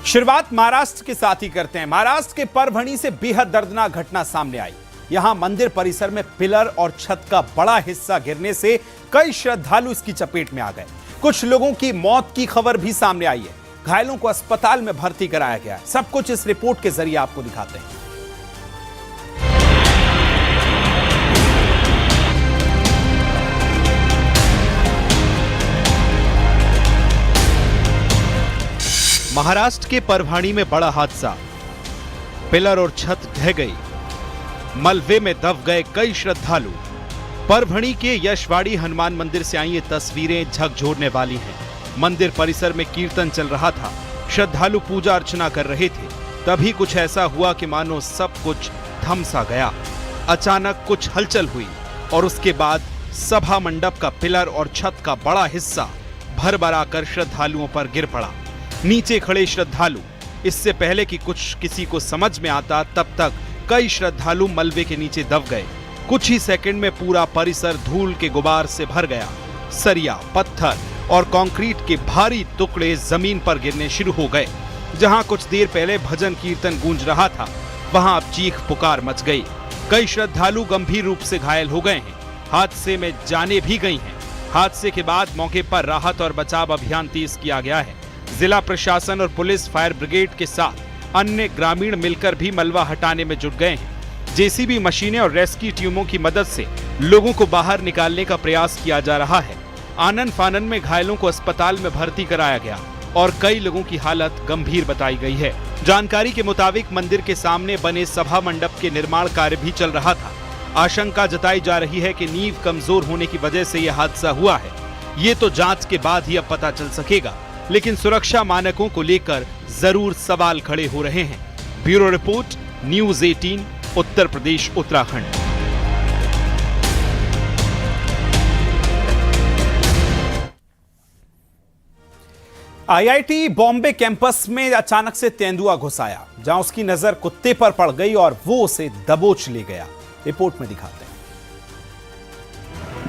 शुरुआत महाराष्ट्र के साथ ही करते हैं। महाराष्ट्र के परभणी से बेहद दर्दनाक घटना सामने आई। यहां मंदिर परिसर में पिलर और छत का बड़ा हिस्सा गिरने से कई श्रद्धालु इसकी चपेट में आ गए। कुछ लोगों की मौत की खबर भी सामने आई है। घायलों को अस्पताल में भर्ती कराया गया है। सब कुछ इस रिपोर्ट के जरिए आपको दिखाते हैं। महाराष्ट्र के परभणी में बड़ा हादसा। पिलर और छत ढह गई। मलबे में दब गए कई श्रद्धालु। परभणी के यशवाड़ी हनुमान मंदिर से आई ये तस्वीरें झकझोरने वाली हैं। मंदिर परिसर में कीर्तन चल रहा था। श्रद्धालु पूजा अर्चना कर रहे थे। तभी कुछ ऐसा हुआ कि मानो सब कुछ थम सा गया। अचानक कुछ हलचल हुई और उसके बाद सभा मंडप का पिलर और छत का बड़ा हिस्सा भर-भरा कर श्रद्धालुओं पर गिर पड़ा। नीचे खड़े श्रद्धालु, इससे पहले कि कुछ किसी को समझ में आता तब तक कई श्रद्धालु मलबे के नीचे दब गए। कुछ ही सेकंड में पूरा परिसर धूल के गुबार से भर गया। सरिया, पत्थर और कंक्रीट के भारी टुकड़े जमीन पर गिरने शुरू हो गए। जहां कुछ देर पहले भजन कीर्तन गूंज रहा था, वहां अब चीख पुकार मच गई। कई श्रद्धालु गंभीर रूप से घायल हो गए हैं। हादसे में जानें भी गई हैं। हादसे के बाद मौके पर राहत और बचाव अभियान तेज किया गया है। जिला प्रशासन और पुलिस, फायर ब्रिगेड के साथ अन्य ग्रामीण मिलकर भी मलबा हटाने में जुट गए हैं। जेसीबी मशीनें और रेस्क्यू टीमों की मदद से लोगों को बाहर निकालने का प्रयास किया जा रहा है। आनन फानन में घायलों को अस्पताल में भर्ती कराया गया और कई लोगों की हालत गंभीर बताई गई है। जानकारी के मुताबिक मंदिर के सामने बने सभा मंडप के निर्माण कार्य भी चल रहा था। आशंका जताई जा रही है कि नींव कमजोर होने की वजह से यह हादसा हुआ है। ये तो जांच के बाद ही अब पता चल सकेगा, लेकिन सुरक्षा मानकों को लेकर जरूर सवाल खड़े हो रहे हैं। Bureau report, news 18, Uttar Pradesh, Uttarakhand. IIT Bombay campus में अचानक से तेंदुआ घुस आया, जहां उसकी नजर कुत्ते पर पड़ गई और वो उसे दबोच ले गया। रिपोर्ट में दिखाते हैं।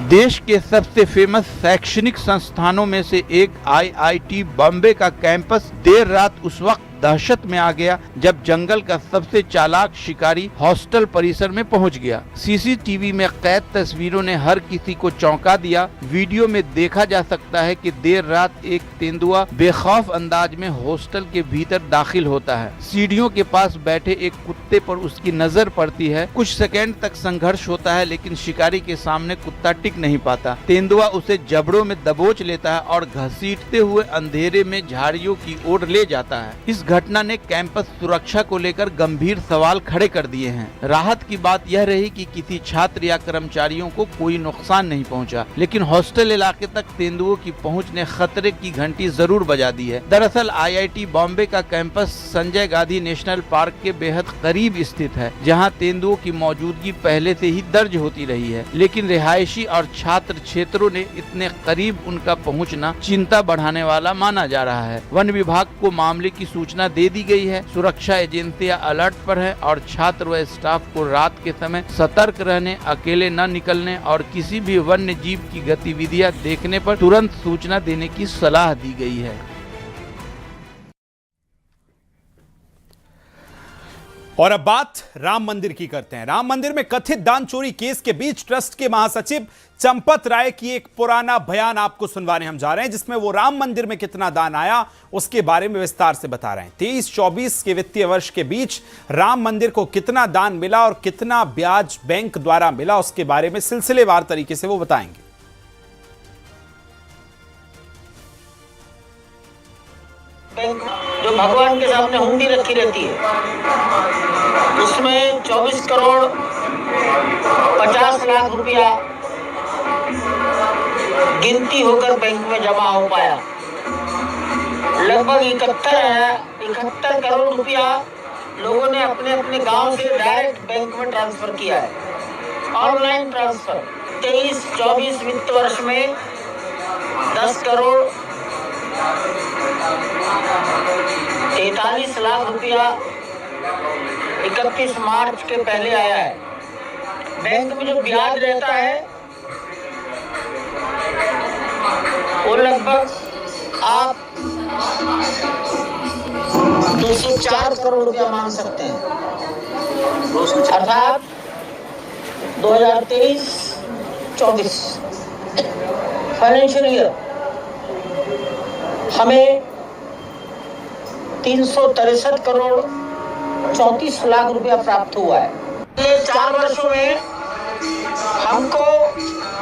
देश के सबसे फेमस शैक्षणिक संस्थानों में से एक आईआईटी बॉम्बे का कैंपस देर रात उस वक्त दहशत में आ गया जब जंगल का सबसे चालाक शिकारी हॉस्टल परिसर में पहुंच गया। सीसीटीवी में कैद तस्वीरों ने हर किसी को चौंका दिया। वीडियो में देखा जा सकता है कि देर रात एक तेंदुआ बेखौफ अंदाज में हॉस्टल के भीतर दाखिल होता है। सीढ़ियों के पास बैठे एक कुत्ते पर उसकी नजर पड़ती है। कुछ सेकेंड तक संघर्ष होता है, लेकिन शिकारी के सामने कुत्ता टिक नहीं पाता। तेंदुआ उसे जबड़ों में दबोच लेता है और घसीटते हुए अंधेरे में झाड़ियों की ओर ले जाता है। इस घटना ने कैंपस सुरक्षा को लेकर गंभीर सवाल खड़े कर दिए हैं। राहत की बात यह रही कि किसी छात्र या कर्मचारियों को कोई नुकसान नहीं पहुंचा, लेकिन हॉस्टल इलाके तक तेंदुओं की पहुंच ने खतरे की घंटी जरूर बजा दी है। दरअसल आईआईटी बॉम्बे का campus Sanjay Gandhi national park के बेहद करीब स्थित है, जहां तेंदुओं की मौजूदगी पहले से ही दर्ज होती रही है। लेकिन रिहायशी और छात्र क्षेत्रों ने इतने करीब उनका पहुँचना चिंता बढ़ाने वाला माना जा रहा है। वन विभाग को मामले की सूचना दे दी गई है। सुरक्षा एजेंसियां अलर्ट पर है और छात्र व स्टाफ को रात के समय सतर्क रहने, अकेले न निकलने और किसी भी वन्य जीव की गतिविधियां देखने पर तुरंत सूचना देने की सलाह दी गई है। और अब बात राम मंदिर की करते हैं। राम मंदिर में कथित दान चोरी केस के बीच ट्रस्ट के महासचिव चंपत राय की एक पुराना बयान आपको सुनवाने हम जा रहे हैं, जिसमें वो राम मंदिर में कितना दान आया उसके बारे में विस्तार से बता रहे हैं। 23-24 के वित्तीय वर्ष के बीच राम मंदिर को कितना दान मिला और कितना ब्याज बैंक द्वारा मिला, उसके बारे में सिलसिलेवार तरीके से वो बताएंगे। जो भगवान के सामने हुंडी रखी रहती है, उसमें 24 करोड़ 50 लाख रुपया गिनती होकर बैंक में जमा हो पाया। लगभग 71 करोड़ रुपया लोगों ने अपने अपने गांव से डायरेक्ट बैंक में ट्रांसफर किया है, ऑनलाइन ट्रांसफर। 23-24 वित्त वर्ष में 10 करोड़ 43 लाख रुपया 31 मार्च के पहले आया है। बैंक में जो ब्याज रहता है वो लगभग आप इसे 4 करोड़ रुपया मान सकते हैं। अर्थात 2023-24 फाइनेंशियल ईयर हमें 363 करोड़ 34 लाख रुपया प्राप्त हुआ है। ये 4 वर्षों में हमको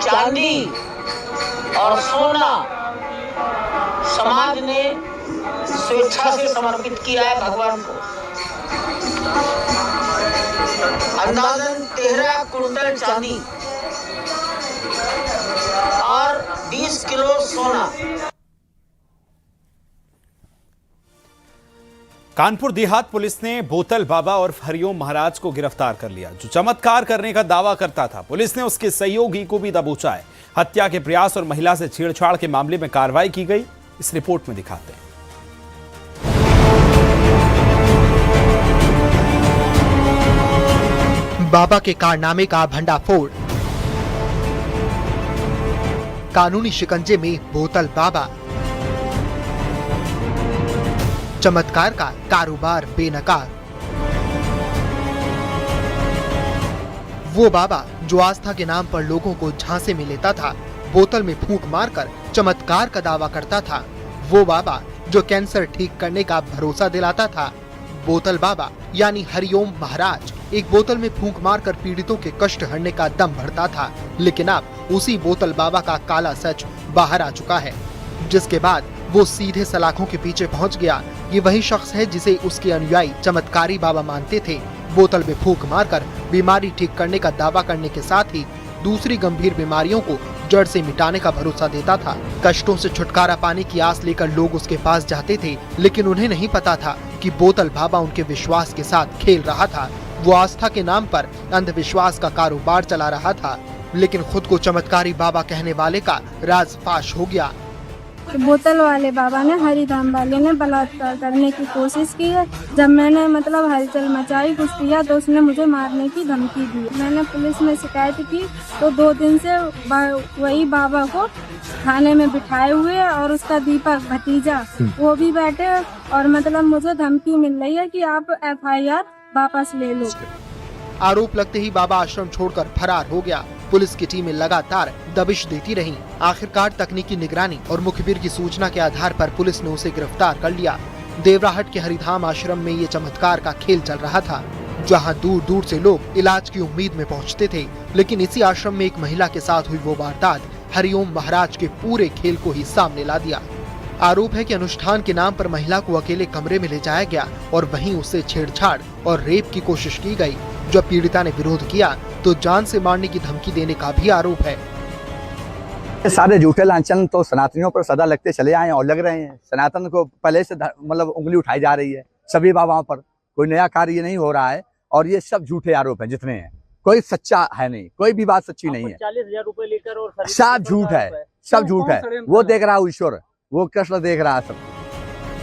चांदी और सोना समाज ने स्वेच्छा से समर्पित किया है भगवान को। अंदाजन 13 कुंटल चांदी और 20 किलो सोना। कानपुर देहात पुलिस ने बोतल बाबा और हरिओम महाराज को गिरफ्तार कर लिया, जो चमत्कार करने का दावा करता था। पुलिस ने उसके सहयोगी को भी दबोचा है। हत्या के प्रयास और महिला से छेड़छाड़ के मामले में कार्रवाई की गई। इस रिपोर्ट में दिखाते हैं। बाबा के कारनामे का भंडाफोड़, कानूनी शिकंजे में बोतल बाबा, चमत्कार का कारोबार बेनकाब। वो बाबा जो आस्था के नाम पर लोगों को झांसे में लेता था, बोतल में फूंक मारकर चमत्कार का दावा करता था। वो बाबा जो कैंसर ठीक करने का भरोसा दिलाता था। बोतल बाबा यानी हरिओम महाराज एक बोतल में फूंक मारकर पीड़ितों के कष्ट हरने का दम भरता था। लेकिन अब उसी बोतल बाबा का काला सच बाहर आ चुका है, जिसके बाद वो सीधे सलाखों के पीछे पहुंच गया। ये वही शख्स है जिसे उसके अनुयायी चमत्कारी बाबा मानते थे। बोतल में फूंक मारकर बीमारी ठीक करने का दावा करने के साथ ही दूसरी गंभीर बीमारियों को जड़ से मिटाने का भरोसा देता था। कष्टों से छुटकारा पाने की आस लेकर लोग उसके पास जाते थे, लेकिन उन्हें नहीं पता था कि बोतल बाबा उनके विश्वास के साथ खेल रहा था। वो आस्था के नाम पर अंधविश्वास का कारोबार चला रहा था, लेकिन खुद को चमत्कारी बाबा कहने वाले का राज फाश हो गया। बोतल वाले बाबा ने हरिधाम वाले ने बलात्कार करने की कोशिश की है। जब मैंने हलचल मचाई, कुछ किया तो उसने मुझे मारने की धमकी दी। मैंने पुलिस में शिकायत की तो 2 दिन से वही बाबा को थाने में बिठाए हुए है और उसका दीपक भतीजा वो भी बैठे और मुझे धमकी मिल रही है कि आप FIR वापस ले लो। आरोप लगते ही बाबा आश्रम छोड़कर फरार हो गया। पुलिस की टीमें लगातार दबिश देती रहीं। आखिरकार तकनीकी निगरानी और मुखबिर की सूचना के आधार पर पुलिस ने उसे गिरफ्तार कर लिया। देवराहट के हरिधाम आश्रम में ये चमत्कार का खेल चल रहा था, जहां दूर दूर से लोग इलाज की उम्मीद में पहुंचते थे। लेकिन इसी आश्रम में एक महिला के साथ हुई वो वारदात हरिओम महाराज के पूरे खेल को ही सामने ला दिया। आरोप है कि अनुष्ठान के नाम पर महिला को अकेले कमरे में ले जाया गया और वहीं उससे छेड़छाड़ और रेप की कोशिश की गई। जब पीड़िता ने विरोध किया तो जान से मारने की धमकी देने का भी आरोप है। सारे झूठे लांछन तो सनातनियों पर सदा लगते चले आए और लग रहे हैं। सनातन को पहले से उंगली उठाई जा रही है सभी बाबाओं पर। कोई नया कार्य नहीं हो रहा है और ये सब झूठे आरोप हैं जितने हैं। कोई सच्चा है नहीं, कोई भी बात सच्ची नहीं है। 40,000 रुपए लेकर और सब झूठ है, सब झूठ है। वो देख रहा है ईश्वर, वो कृष्ण देख रहा है सब।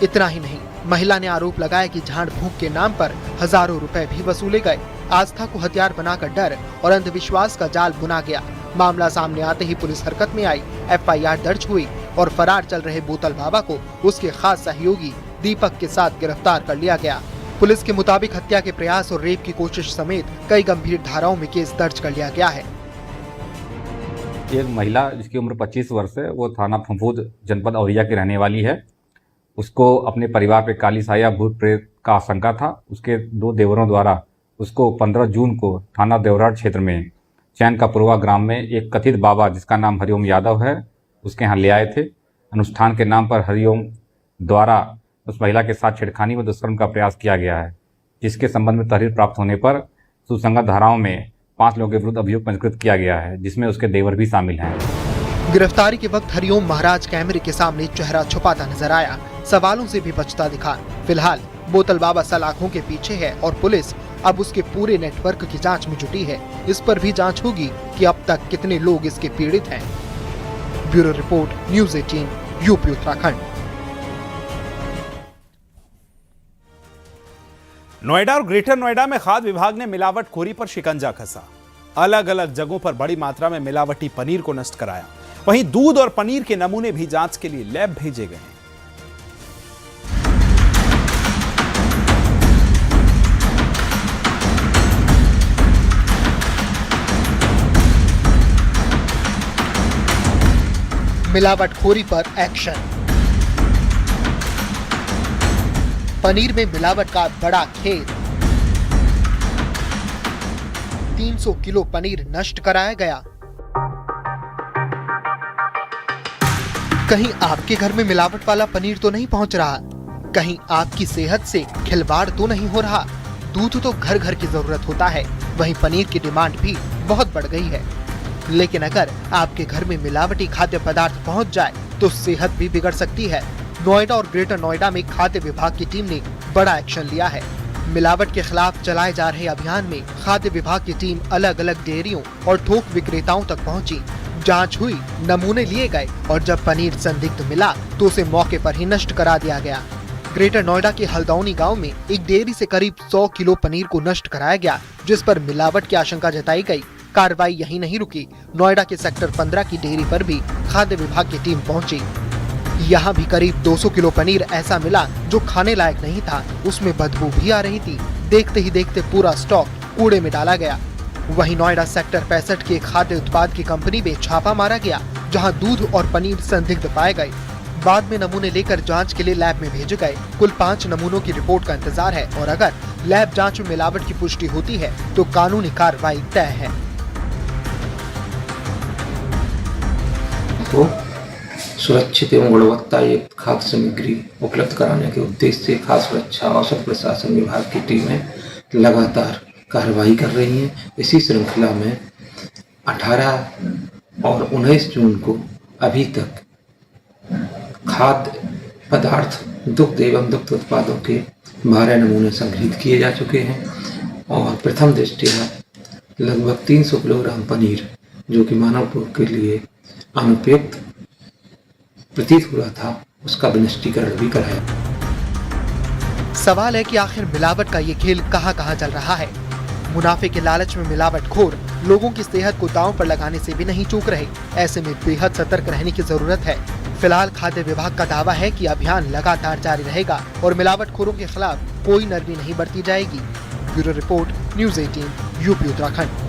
इतना ही नहीं, महिला ने आरोप लगाया कि झाड़ फूंक के नाम पर हजारों रुपए भी वसूले गए। आस्था को हथियार बनाकर डर और अंधविश्वास का जाल बुना गया। मामला सामने आते ही पुलिस हरकत में आई, FIR दर्ज हुई और फरार चल रहे बोतल बाबा को उसके खास सहयोगी दीपक के साथ गिरफ्तार कर लिया गया। पुलिस के मुताबिक हत्या के प्रयास और रेप की कोशिश समेत कई गंभीर धाराओं में केस दर्ज कर लिया गया है। एक महिला जिसकी उम्र 25 वर्ष है, वो थाना फंफूद जनपद औरिया की रहने वाली है। उसको अपने परिवार पे काली साया भूत प्रेत का आशंका था। उसके 2 देवरों द्वारा उसको 15 जून को थाना देवराट क्षेत्र में चैन का पुरवा ग्राम में एक कथित बाबा जिसका नाम हरिओम यादव है उसके यहाँ ले आए थे। अनुष्ठान के नाम पर हरिओम द्वारा उस महिला के साथ छेड़खानी व दुष्कर्म का प्रयास किया गया है, जिसके संबंध में तहरीर प्राप्त होने पर सुसंगत धाराओं में 5 लोगों के विरुद्ध अभियोग पंजीकृत किया गया है, जिसमें उसके देवर भी शामिल हैं। गिरफ्तारी के वक्त हरिओम महाराज कैमरे के सामने चेहरा छुपाता नजर आया, सवालों से भी बचता दिखा। फिलहाल बोतल बाबा सलाखों के पीछे है और पुलिस अब उसके पूरे नेटवर्क की जांच में जुटी है। इस पर भी जांच होगी कि अब तक कितने लोग इसके पीड़ित हैं। Bureau report, news 18, UP Uttarakhand. Noida और ग्रेटर नोएडा में खाद्य विभाग ने मिलावटखोरी पर शिकंजा कसा। अलग अलग जगहों पर बड़ी मात्रा में मिलावटी पनीर को नष्ट कराया। वहीं दूध और पनीर के नमूने भी जांच के लिए लैब भेजे गए हैं। मिलावटखोरी पर एक्शन। पनीर में मिलावट का बड़ा खेद। 300 किलो पनीर नष्ट कराया गया। कहीं आपके घर में मिलावट वाला पनीर तो नहीं पहुंच रहा? कहीं आपकी सेहत से खिलवाड़ तो नहीं हो रहा? दूध तो घर घर की जरूरत होता है, वहीं पनीर की डिमांड भी बहुत बढ़ गई है। लेकिन अगर आपके घर में मिलावटी खाद्य पदार्थ पहुंच जाए तो सेहत भी बिगड़ सकती है। नोएडा और ग्रेटर नोएडा में खाद्य विभाग की टीम ने बड़ा एक्शन लिया है। मिलावट के खिलाफ चलाए जा रहे अभियान में खाद्य विभाग की टीम अलग अलग डेयरियों और थोक विक्रेताओं तक पहुंची। जांच हुई, नमूने लिए गए और जब पनीर संदिग्ध मिला तो उसे मौके पर ही नष्ट करा दिया गया। ग्रेटर नोएडा के हल्द्वानी गांव में एक डेयरी से करीब 100 किलो पनीर को नष्ट कराया गया, जिस पर मिलावट की आशंका जताई गई। कार्रवाई यहीं नहीं रुकी, नोएडा के सेक्टर 15 की डेयरी पर भी खाद्य विभाग की टीम पहुंची। यहाँ भी करीब 200 किलो पनीर ऐसा मिला जो खाने लायक नहीं था, उसमें बदबू भी आ रही थी। देखते ही देखते पूरा स्टॉक कूड़े में डाला गया। वहीं नोएडा सेक्टर 65 की खाद्य उत्पाद की कंपनी में छापा मारा गया, जहां दूध और पनीर संदिग्ध पाए गए। बाद में नमूने लेकर जांच के लिए लैब में भेजे गए। कुल 5 नमूनों की रिपोर्ट का इंतजार है और अगर लैब जांच में मिलावट की पुष्टि होती है तो कानूनी कार्रवाई तय है। तो सुरक्षित एवं गुणवत्तायुक्त खाद्य सामग्री उपलब्ध कराने के उद्देश्य से खाद्य सुरक्षा औषध प्रशासन विभाग की टीमें लगातार कार्रवाई कर रही हैं। इसी श्रृंखला में 18 और 19 जून को अभी तक खाद्य पदार्थ, दुग्ध एवं दुग्ध उत्पादों के 12 नमूने संग्रहित किए जा चुके हैं और प्रथम दृष्टया लगभग 300 किलोग्राम पनीर, जो कि मानव उपभोग के लिए अनुपयुक्त प्रतीत हुआ था, उसका विनिष्टीकरण भी कराया। सवाल है कि आखिर मिलावट का ये खेल कहां-कहां चल रहा है। मुनाफे के लालच में मिलावटखोर लोगों की सेहत को दांव पर लगाने से भी नहीं चूक रहे। ऐसे में बेहद सतर्क रहने की जरूरत है। फिलहाल खाद्य विभाग का दावा है कि अभियान लगातार जारी रहेगा और मिलावटखोरों के खिलाफ कोई नरमी नहीं बरती जाएगी। Bureau report, news 18, UP Uttarakhand.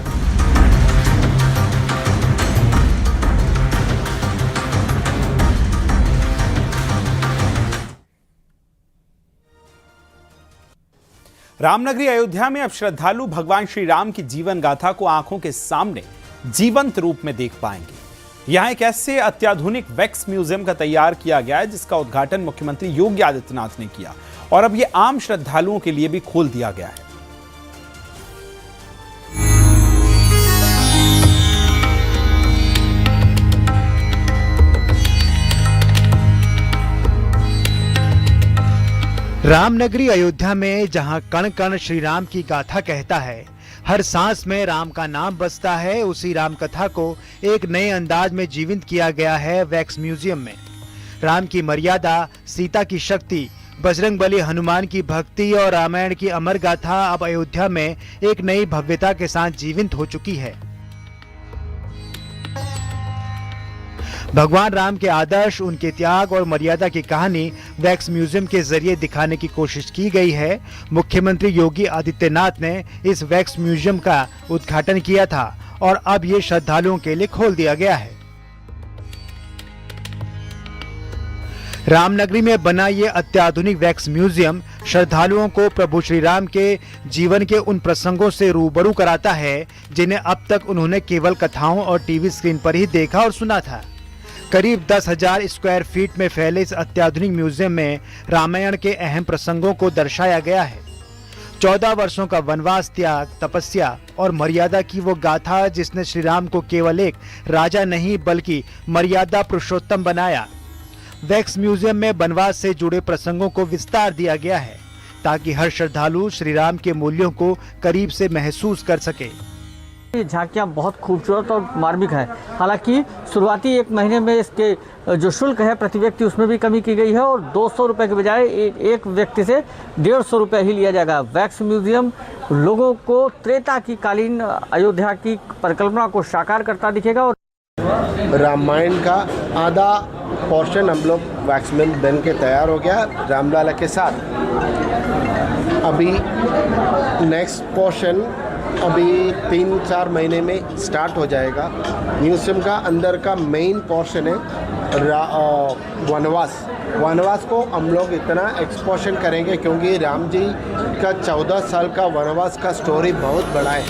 Ramnagari Ayodhya में अब श्रद्धालु भगवान श्री राम की जीवन गाथा को आंखों के सामने जीवंत रूप में देख पाएंगे। यहां एक ऐसे अत्याधुनिक वैक्स म्यूजियम का तैयार किया गया है जिसका उद्घाटन मुख्यमंत्री योगी आदित्यनाथ ने किया और अब यह आम श्रद्धालुओं के लिए भी खोल दिया गया है। रामनगरी अयोध्या में जहां कण कण श्री राम की गाथा कहता है, हर सांस में राम का नाम बसता है, उसी राम कथा को एक नए अंदाज में जीवित किया गया है वैक्स म्यूजियम में। राम की मर्यादा, सीता की शक्ति, बजरंगबली हनुमान की भक्ति और रामायण की अमर गाथा अब अयोध्या में एक नई भव्यता के साथ जीवित हो चुकी है। भगवान राम के आदर्श, उनके त्याग और मर्यादा की कहानी वैक्स म्यूजियम के जरिए दिखाने की कोशिश की गई है। मुख्यमंत्री योगी आदित्यनाथ ने इस वैक्स म्यूजियम का उद्घाटन किया था और अब ये श्रद्धालुओं के लिए खोल दिया गया है। रामनगरी में बना ये अत्याधुनिक वैक्स म्यूजियम श्रद्धालुओं को प्रभु श्री राम के जीवन के उन प्रसंगों से रूबरू कराता है जिन्हें अब तक उन्होंने केवल कथाओं और टीवी स्क्रीन पर ही देखा और सुना था। करीब 10,000 स्क्वायर फीट में फैले इस अत्याधुनिक म्यूजियम में रामायण के अहम प्रसंगों को दर्शाया गया है। 14 वर्षों का वनवास, त्याग, तपस्या और मर्यादा की वो गाथा जिसने श्री राम को केवल एक राजा नहीं बल्कि मर्यादा पुरुषोत्तम बनाया। वैक्स म्यूजियम में वनवास से जुड़े प्रसंगों को विस्तार दिया गया है ताकि हर श्रद्धालु श्री राम के मूल्यों को करीब से महसूस कर सके। ये झांकियाँ बहुत खूबसूरत और मार्मिक है। हालांकि शुरुआती 1 महीने में इसके जो शुल्क है प्रति व्यक्ति उसमें भी कमी की गई है और 200 रुपये के बजाय एक व्यक्ति से 150 रुपये ही लिया जाएगा। वैक्स म्यूजियम लोगों को त्रेता की कालीन अयोध्या की परिकल्पना को साकार करता दिखेगा और रामायण का आधा पोर्शन हम लोग वैक्स में बन के तैयार हो गया रामलाला के साथ। अभी नेक्स्ट पोर्शन अभी 3-4 महीने में स्टार्ट हो जाएगा। म्यूजियम का अंदर का मेन पोर्शन है वनवास को हम लोग इतना एक्सपोजन करेंगे क्योंकि राम जी का 14 साल का वनवास का स्टोरी बहुत बड़ा है।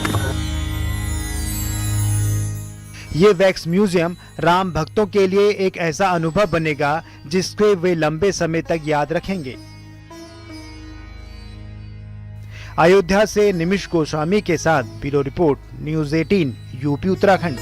ये वैक्स म्यूजियम राम भक्तों के लिए एक ऐसा अनुभव बनेगा जिसके वे लंबे समय तक याद रखेंगे। अयोध्या से निमिष गोस्वामी के साथ bureau report, news 18 UP Uttarakhand.